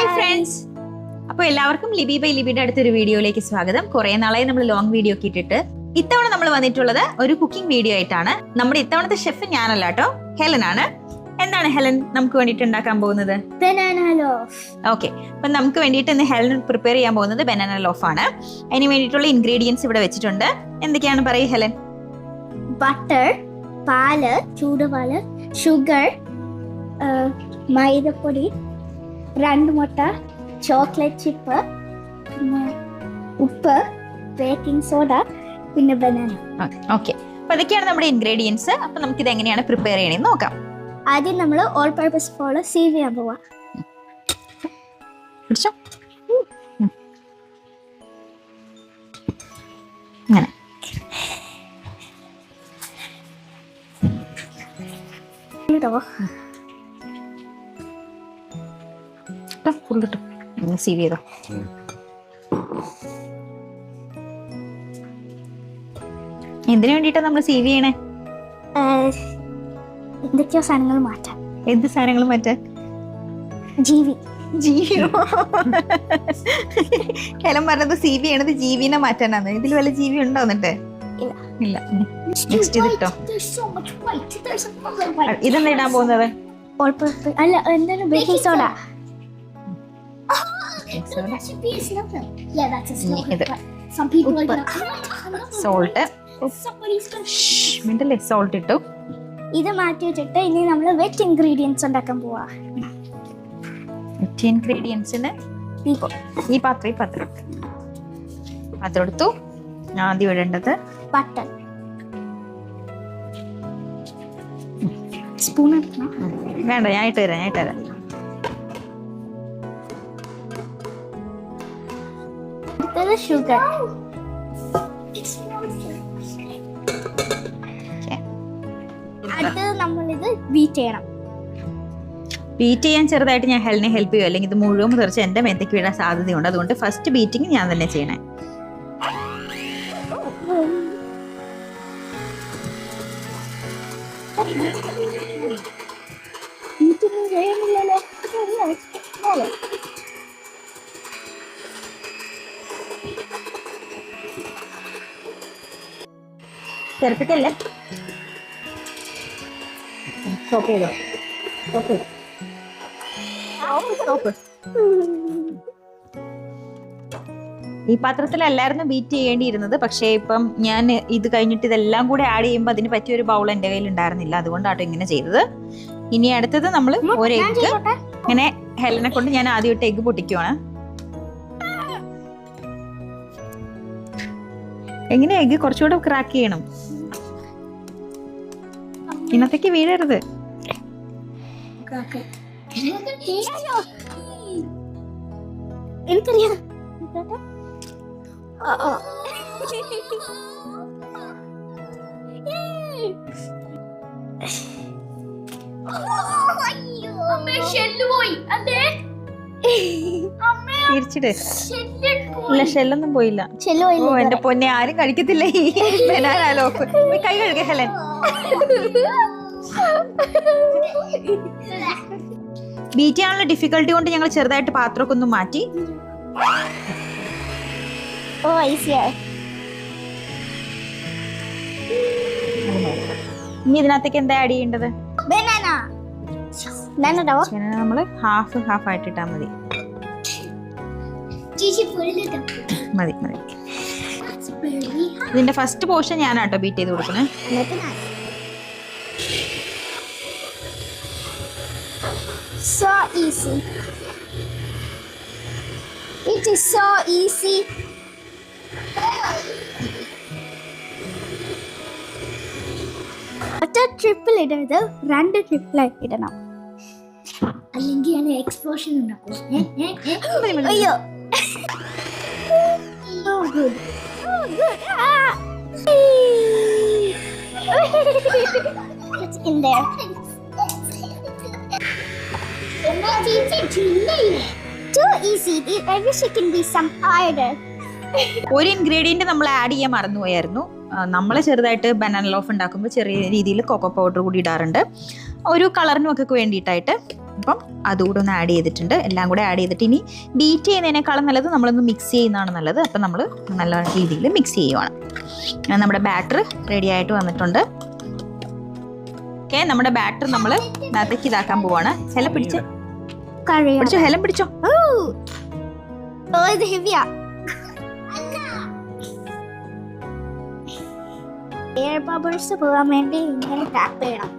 Hi friends. അപ്പോൾ എല്ലാവർക്കും Libi by ലിബിയുടെ അടുത്തൊരു വീഡിയോയിലേക്ക് സ്വാഗതം. കുറെ നാളായി നമ്മൾ ലോങ് വീഡിയോ ഒക്കെ ഇട്ടിട്ട് ഇത്തവണ നമ്മൾ വന്നിട്ടുള്ളത് ഒരു കുക്കിംഗ് വീഡിയോ ആയിട്ടാണ്. നമ്മുടെ ഇത്തവണത്തെ ഷെഫ് ഞാനല്ല കേട്ടോ, ഹെലൻ ആണ്. എന്താണ് ഹെലൻ നമുക്ക് വേണ്ടിയിട്ട് ഉണ്ടാക്കാൻ പോകുന്നത്? Banana loaf. ഓക്കെ, അപ്പൊ നമുക്ക് വേണ്ടിയിട്ട് ഇന്ന് ഹെലൻ പ്രിപ്പയർ ചെയ്യാൻ പോകുന്നത് ബനാന ലോഫ് ആണ്. അതിന് വേണ്ടിയിട്ടുള്ള ഇൻഗ്രീഡിയൻസ് ഇവിടെ വെച്ചിട്ടുണ്ട്. എന്തൊക്കെയാണ് പറയൂ ഹെലൻ? ബട്ടർ, പാല്, ചൂടുപാല്, ഷുഗർ, മൈദപ്പൊടി, 2 മുട്ട, ചോക്ലേറ്റ് ചിപ്പ്, പിന്നെ ഉപ്പ്, ബേക്കിംഗ് സോഡ, പിന്നെ ബനാന. ഓക്കെ, അപ്പൊ അതൊക്കെയാണ് നമ്മുടെ ഇൻഗ്രീഡിയൻസ്. അപ്പൊ നമുക്ക് ഇത് എങ്ങനെയാണ് പ്രിപ്പയർ ചെയ്യണമെന്ന് നോക്കാം. ആദ്യം നമ്മൾ ഓൾ പർപ്പസ് ഫ്ലോർ സീവ് ചെയ്യാൻ പോവാം. പിടിച്ചോ, അങ്ങനെ ഫുള്ളിട്ടു സീവ് ചെയ്തോ. എന്തിനു വേണ്ടിട്ടാ നമ്മൾ സീവ് ചെയ്യണേ? എന്തൊക്കെയോ സാധനങ്ങൾ മാറ്റാം. എന്ത് സാധനങ്ങൾ മാറ്റാൻ? ജീവിയോ? ഹെലൻ പറഞ്ഞത് സീവ് ചെയ്യണത് ജീവിനെ മാറ്റാനാണ്. ഇതിൽ വല്ല ജീവി ഉണ്ടോ? എന്നിട്ട് ഇല്ല. നെക്സ്റ്റ് ഇതിട്ടോ. ഇതെന്താ ഇടാൻ പോകുന്നത്? അല്ല, എന്താണ് ബേക്കിംഗ് സോഡ. സോൾട്ട്. മിണ്ടല്ലേ, സോൾട്ട് ഇട്ടു. ഇത് മാറ്റി വെച്ചിട്ട് ഇനി നമ്മൾ വെറ്റ് ഇൻഗ്രീഡിയൻസ് ഉണ്ടാക്കാൻ പോവാ. വെറ്റ് ഇൻഗ്രീഡിയൻസിന് ഈ പാത്രം എടുത്തു. ആദ്യം ഇടേണ്ടത് ബട്ടർ. സ്പൂൺ എടുക്കണം. വേണ്ട, ഞാൻ ഇട്ട് തരാം. അടുത്തത് ഷുഗർ. അടുത്തത് നമ്മളിത് ബീറ്റ് ചെയ്യണം. ബീറ്റ് ചെയ്യാൻ ചെറുതായിട്ട് ഞാൻ ഹെലിനെ ഹെൽപ്പ് ചെയ്യും, അല്ലെങ്കിൽ ഇത് മുഴുവൻ തെറിച്ച് എന്റെ മേത്തേക്ക് വീഴാൻ സാധ്യതയുണ്ട്. അതുകൊണ്ട് ഫസ്റ്റ് ബീറ്റിംഗ് ഞാൻ തന്നെ ചെയ്യണേ. ചെറുപ്പിക്കല്ലേ, സ്റ്റോപ്പ് ചെയ്തോ. ഈ പാത്രത്തിലല്ലായിരുന്നു ബീറ്റ് ചെയ്യേണ്ടിയിരുന്നത്, പക്ഷേ ഇപ്പം ഞാൻ ഇത് കഴിഞ്ഞിട്ട് ഇതെല്ലാം കൂടെ ആഡ് ചെയ്യുമ്പോൾ അതിന് പറ്റിയ ഒരു ബൗൾ എൻ്റെ കയ്യിൽ ഉണ്ടായിരുന്നില്ല. അതുകൊണ്ടാട്ടോ ഇങ്ങനെ ചെയ്തത്. ഇനി അടുത്തത് നമ്മൾ ഒരു എഗ്ഗ്, ഇങ്ങനെ ഹെലനെ കൊണ്ട് ഞാൻ ആദ്യമായിട്ട് എഗ്ഗ് പൊട്ടിക്കുവാണ്. എങ്ങനെ എഗ്ഗ് കുറച്ചുകൂടെ ക്രാക്ക് ചെയ്യണം, ഇന്നത്തേക്ക് വീഴരുത്. എനിക്കറിയാം. തിരിച്ചിട്ട് ഇല്ല, ഷെല്ലൊന്നും പോയില്ല. ഓ എന്റെ പൊന്നെ, ആരും കഴിക്കത്തില്ല ഈ ബനാന ലോഫ്. കൈ കഴുക ഹെലൻ. ബീറ്റ് ചെയ്യാനുള്ള ഡിഫിക്കൽട്ടി കൊണ്ട് ഞങ്ങൾ ചെറുതായിട്ട് പാത്രമൊക്കെ ഒന്ന് മാറ്റി. ഇനി ഇതിനകത്തേക്ക് എന്താ ആഡ് ചെയ്യേണ്ടത്? നമ്മള് ഹാഫ് ആയിട്ട് ഇട്ടാ മതി. ഇതിന്റെ ഫസ്റ്റ് പോർഷൻ ഞാനാട്ടോ ബീറ്റ് ചെയ്ത് കൊടുക്കുന്നത്. So easy. It is so easy. ഒറ്റ ട്രിപ്പിൽ ഇടരുത്, 2 ട്രിപ്പിലായി ഇടണം, അല്ലെങ്കിൽ എക്സ്പ്ലോഷൻ ഉണ്ടാക്കും. അയ്യോ, good. It's in there. Too easy. I wish it can be some harder. ഒരു ഇൻഗ്രീഡിയന്റ് നമ്മൾ ആഡ് ചെയ്യാൻ മറന്നുപോയായിരുന്നു. നമ്മൾ ചെറുതായിട്ട് ബനാന ലോഫ് ഉണ്ടാക്കുമ്പോൾ ചെറിയ രീതിയിൽ കൊക്കോ പൗഡർ കൂടി ഇടാറുണ്ട്, ഒരു കളറിനും ഒക്കെ വേണ്ടിയിട്ടായിട്ട്. അപ്പം അതുകൂടെ ഒന്ന് ആഡ് ചെയ്തിട്ടുണ്ട്. എല്ലാം കൂടെ ആഡ് ചെയ്തിട്ട് ഇനി ബീറ്റ് ചെയ്യുന്നതിനേക്കാളും നല്ലത് നമ്മളൊന്ന് മിക്സ് ചെയ്യുന്നതാണ് നല്ലത്. അപ്പം നമ്മൾ നല്ല രീതിയിൽ മിക്സ് ചെയ്യുവാണ്. നമ്മുടെ ബാറ്റർ റെഡി ആയിട്ട് വന്നിട്ടുണ്ട്. ഓക്കെ, നമ്മുടെ ബാറ്റർ നമ്മൾ അതിനകത്തേക്ക് ഇതാക്കാൻ പോവാണ്. ഹെല പിടിച്ചോ, ഹെലം പിടിച്ചോ. ഇത് ഹെവിയാ. എയർ ബബിൾസ് പോകാൻ വേണ്ടി ഇങ്ങനെ ടാപ്പ് ചെയ്യണം.